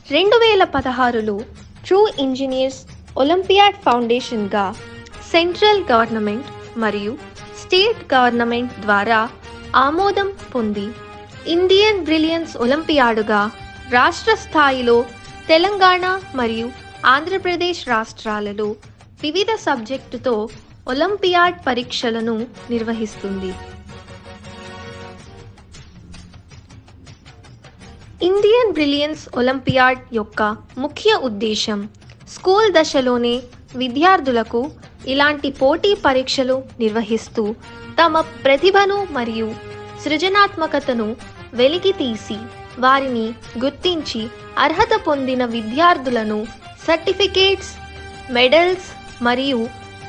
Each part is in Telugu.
2016లో ట్రూ ఇంజనీర్స్ ఒలింపియాడ్ ఫౌండేషన్గా సెంట్రల్ గవర్నమెంట్ మరియు స్టేట్ గవర్నమెంట్ ద్వారా ఆమోదం పొంది ఇండియన్ బ్రిలియన్స్ ఒలింపియాడుగా రాష్ట్ర స్థాయిలో తెలంగాణ మరియు ఆంధ్రప్రదేశ్ రాష్ట్రాలలో వివిధ సబ్జెక్టుతో ఒలింపియాడ్ పరీక్షలను నిర్వహిస్తుంది. ఇండియన్ బ్రిలియన్స్ ఒలింపియాడ్ యొక్క ముఖ్య ఉద్దేశం స్కూల్ దశలోనే విద్యార్థులకు ఇలాంటి పోటీ పరీక్షలు నిర్వహిస్తూ తమ ప్రతిభను మరియు సృజనాత్మకతను వెలికితీసి వారిని గుర్తించి అర్హత పొందిన విద్యార్థులను సర్టిఫికేట్స్, మెడల్స్ మరియు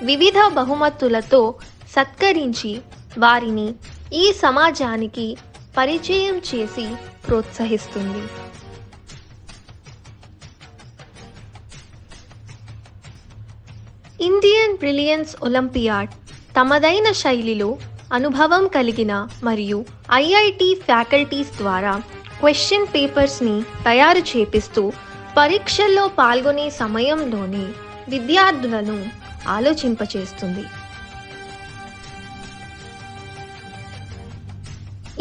వివిధ బహుమతులతో సత్కరించి వారిని ఈ సమాజానికి పరిచయం చేసి ప్రోత్సహిస్తుంది. ఇండియన్ బ్రిలియన్స్ ఒలింపియాడ్ తమదైన శైలిలో అనుభవం కలిగిన మరియు ఐఐటి ఫ్యాకల్టీస్ ద్వారా క్వశ్చన్ పేపర్స్ని తయారు చేపిస్తూ పరీక్షల్లో పాల్గొనే సమయంలోనే విద్యార్థులను ఆలోచింపచేస్తుంది.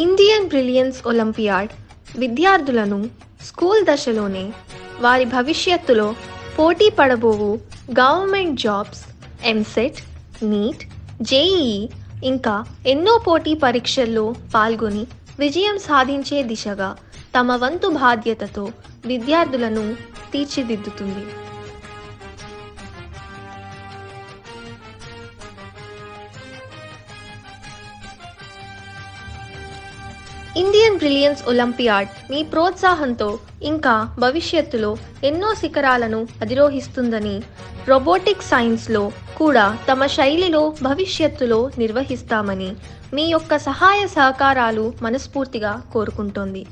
ఇండియన్ బ్రిలియన్స్ ఒలింపియాడ్ విద్యార్థులను స్కూల్ దశలోనే వారి భవిష్యత్తులో పోటీ పడబోవు government jobs, EAMCET, NEET, JEE ఇంకా ఎన్నో పోటీ పరీక్షల్లో పాల్గొని విజయం సాధించే దిశగా తమ వంతు బాధ్యతతో విద్యార్థులను తీర్చిదిద్దుతుంది. ఇండియన్ బ్రిలియన్స్ ఒలింపియాడ్ మీ ప్రోత్సాహంతో ఇంకా భవిష్యత్తులో ఎన్నో శిఖరాలను అధిరోహిస్తుందని, రోబోటిక్ సైన్స్లో కూడా తమ శైలిలో భవిష్యత్తులో నిర్వహిస్తామని మీ యొక్క సహాయ సహకారాలు మనస్ఫూర్తిగా కోరుకుంటోంది.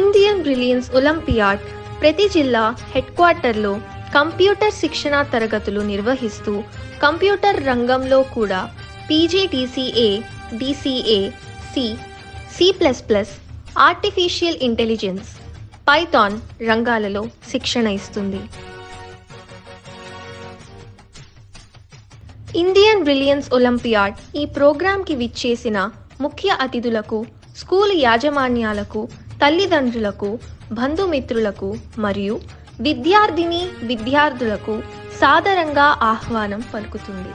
ఇండియన్ బ్రిలియన్స్ ఒలింపియాడ్ ప్రతి జిల్లా హెడ్ క్వార్టర్లో కంప్యూటర్ శిక్షణ తరగతులు నిర్వహిస్తూ కంప్యూటర్ రంగంలో కూడా పీజీడీసీఏ, డీసీఏ, సి++, ఆర్టిఫిషియల్ ఇంటెలిజెన్స్, పైథాన్ రంగాలలో శిక్షణ ఇస్తుంది. ఇండియన్ బ్రిలియన్స్ ఒలింపియాడ్ ఈ ప్రోగ్రాంకి విచ్చేసిన ముఖ్య అతిథులకు, స్కూల్ యాజమాన్యాలకు, తల్లిదండ్రులకు, బంధుమిత్రులకు మరియు విద్యార్థులకు సాదరంగా ఆహ్వానం పలుకుతుంది.